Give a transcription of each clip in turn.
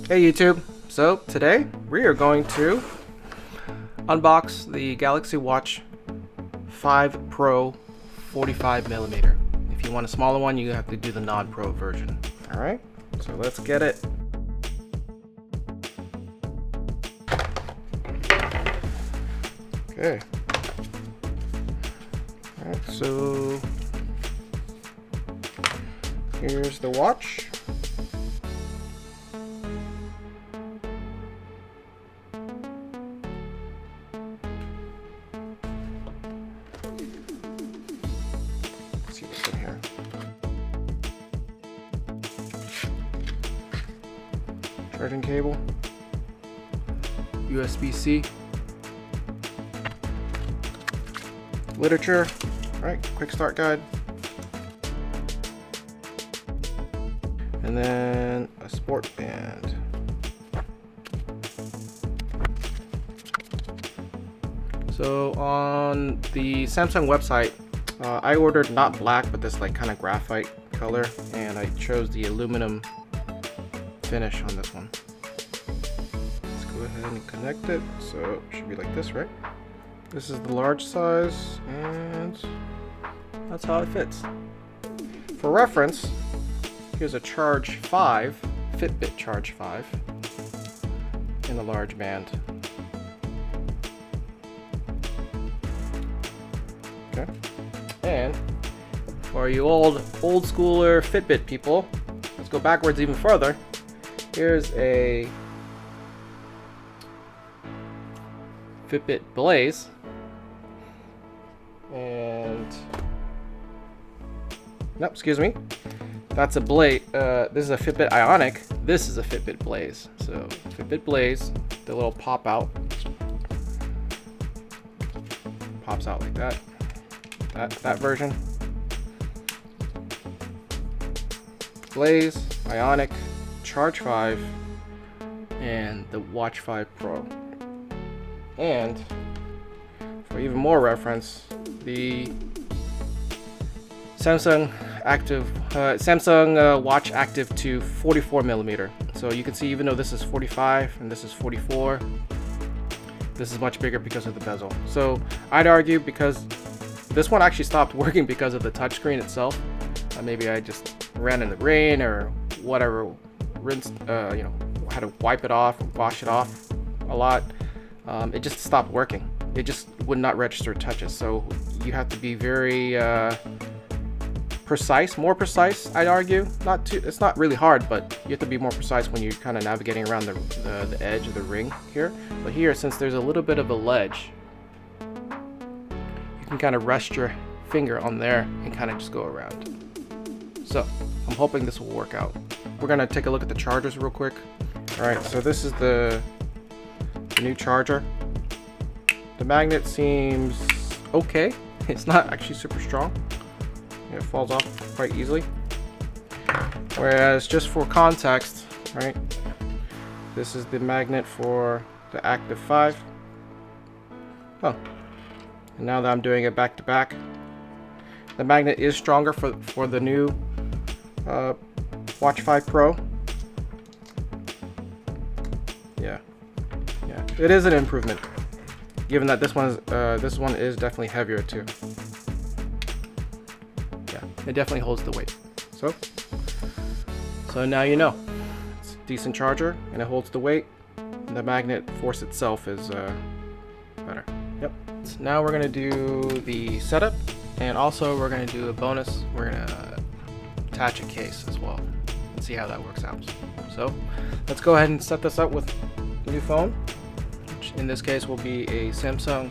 Hey YouTube! So today we are going to unbox the Galaxy Watch 5 Pro 45mm. If you want a smaller one, you have to do the non-pro version. Alright, so let's get it. Okay. Alright, so here's the watch. See what's in here. Charging cable, USB-C, literature, right? Quick start guide, and then a sport band. So on the Samsung website, I ordered not black, but this like kind of graphite color, and I chose the aluminum finish on this one. Let's go ahead and connect it. So it should be like this, right? This is the large size, and that's how it fits. For reference, here's a Charge 5, Fitbit Charge 5, in a large band. Okay. And for you old schooler Fitbit people, let's go backwards even further. Here's a Fitbit Blaze, and no, excuse me, that's a Blaze. This is a Fitbit Ionic. This is a Fitbit Blaze. So Fitbit Blaze, the little pop out, pops out like that. That version. Blaze, Ionic, Charge 5, and the Watch 5 Pro. And for even more reference, the Samsung Watch Active to 44mm. So you can see, even though this is 45 and this is 44, this is much bigger because of the bezel. So I'd argue, because this one actually stopped working because of the touchscreen itself. Maybe I just ran in the rain or whatever, rinsed, had to wipe it off, wash it off a lot. It just stopped working. It just would not register touches. So you have to be very precise, more precise, I'd argue. It's not really hard, but you have to be more precise when you're kind of navigating around the edge of the ring here. But here, since there's a little bit of a ledge, you can kind of rest your finger on there and kind of just go around. So I'm hoping this will work out. We're gonna take a look at the chargers real quick. All right, so this is the new charger. The magnet seems okay. It's not actually super strong. It falls off quite easily. Whereas, just for context, right, this is the magnet for the Active 5. Oh, and now that I'm doing it back to back, the magnet is stronger for the new Watch 5 Pro. Yeah, it is an improvement, given that this one is definitely heavier too. Yeah, it definitely holds the weight. So now you know, it's a decent charger and it holds the weight. And the magnet force itself is better. Yep. So now we're gonna do the setup, and also we're gonna do a bonus. We're gonna attach a case as well and see how that works out. So let's go ahead and set this up with the new phone, which in this case will be a Samsung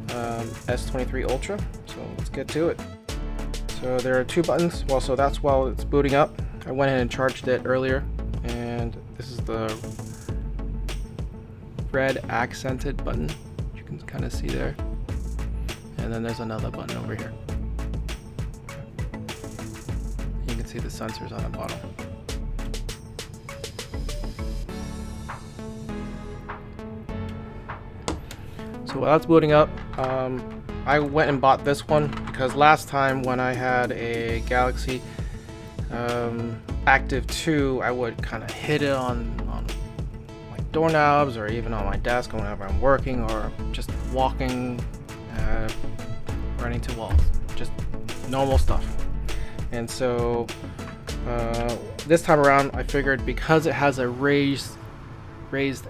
S23 Ultra. So let's get to it. So there are two buttons. Well, so that's while it's booting up. I went ahead and charged it earlier, and this is the red accented button, you can kind of see there, and then there's another button over here. You can see the sensors on the bottom. So while that's booting up, I went and bought this one because last time when I had a Galaxy Active 2, I would kind of hit it on doorknobs, or even on my desk whenever I'm working or just walking, running to walls, just normal stuff. And so this time around, I figured because it has a raised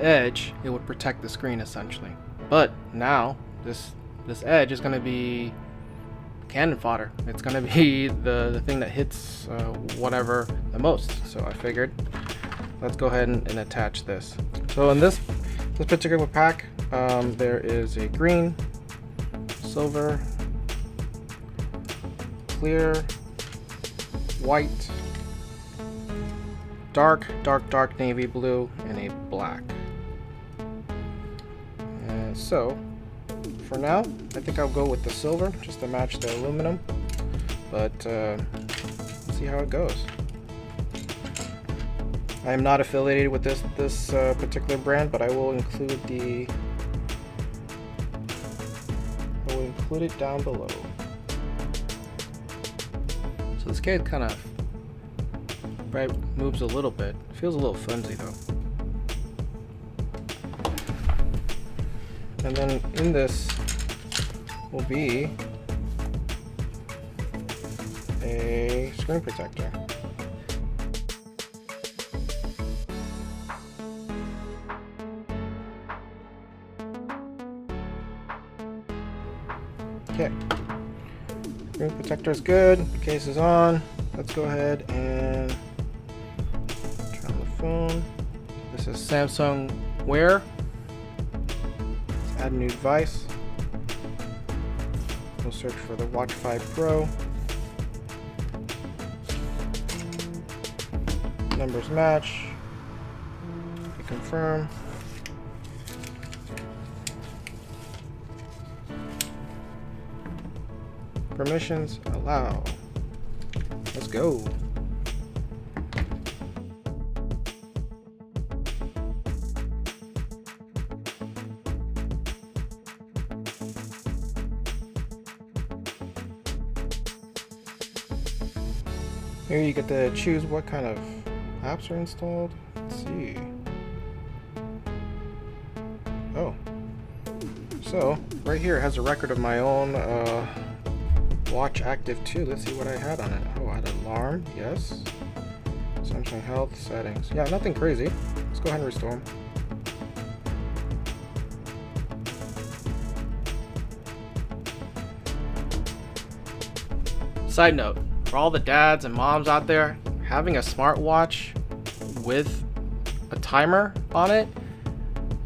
edge, it would protect the screen essentially. But now this edge is going to be cannon fodder. It's going to be the thing that hits whatever the most. So I figured, let's go ahead and attach this. So in this particular pack, there is a green, silver, clear, white, dark navy blue, and a black. And so for now, I think I'll go with the silver just to match the aluminum, but let's see how it goes. I am not affiliated with this particular brand, but I will include it down below. So this case kind of moves a little bit. Feels a little flimsy though. And then in this will be a screen protector. Okay, screen protector is good, the case is on. Let's go ahead and turn on the phone. This is Samsung Wear. Let's add a new device. We'll search for the Watch 5 Pro. Numbers match. Hit confirm. Permissions allow. Let's go. Here you get to choose what kind of apps are installed. Let's see. Oh. So, right here it has a record of my own Watch Active 2. Let's see what I had on it. Oh, I had alarm. Yes. Samsung Health settings. Yeah, nothing crazy. Let's go ahead and restore them. Side note, for all the dads and moms out there, having a smartwatch with a timer on it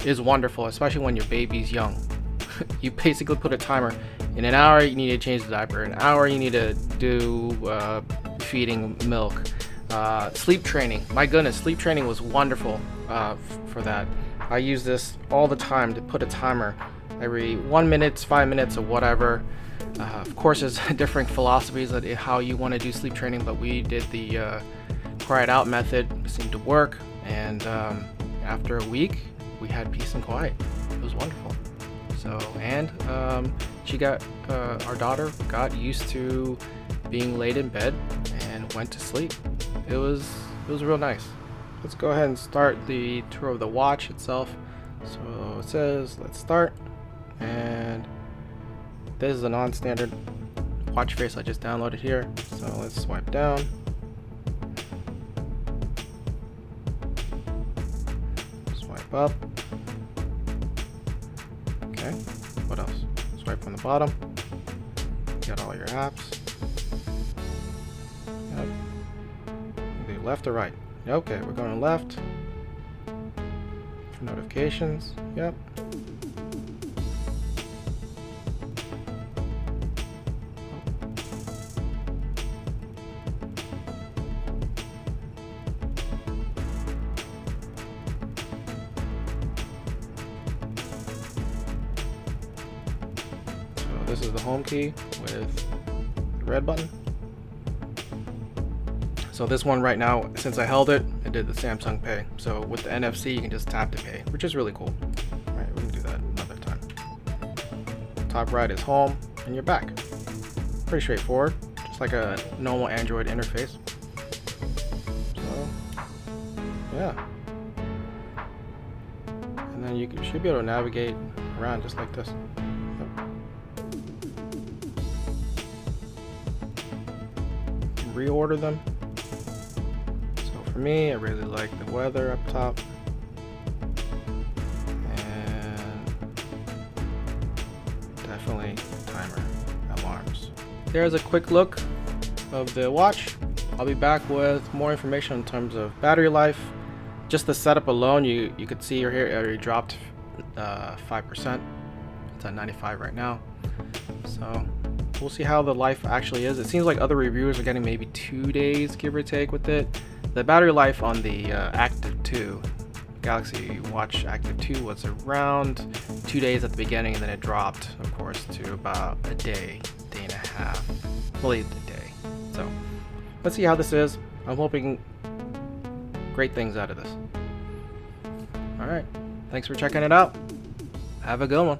is wonderful, especially when your baby's young. You basically put a timer. In an hour, you need to change the diaper. In an hour, you need to do feeding milk. Sleep training. My goodness, sleep training was wonderful for that. I use this all the time to put a timer every 1 minute, 5 minutes, or whatever. Of course, there's different philosophies of how you want to do sleep training, but we did the quiet out method. It seemed to work, and after a week, we had peace and quiet. It was wonderful. So, and our daughter got used to being laid in bed and went to sleep. It was real nice. Let's go ahead and start the tour of the watch itself. So it says, let's start. And this is a non-standard watch face I just downloaded here. So let's swipe down. Swipe up. Okay, what else? Swipe on the bottom. Got all your apps. Yep. Either left or right. Okay, we're going left. For notifications. Yep. This is the home key with the red button. So this one right now, since I held it, it did the Samsung Pay. So with the NFC, you can just tap to pay, which is really cool. All right, we can do that another time. Top right is home, and you're back. Pretty straightforward, just like a normal Android interface. So, yeah. and then you should be able to navigate around just like this. Yep. Reorder them. So for me, I really like the weather up top. And definitely timer alarms. There's a quick look of the watch. I'll be back with more information in terms of battery life. Just the setup alone, you could see here it already dropped 5%. It's at 95 right now. So we'll see how the life actually is. It seems like other reviewers are getting maybe 2 days, give or take, with it. The battery life on the Active 2, Galaxy Watch Active 2, was around 2 days at the beginning, and then it dropped, of course, to about a day and a half. Well, a day. So let's see how this is. I'm hoping great things out of this. All right. Thanks for checking it out. Have a good one.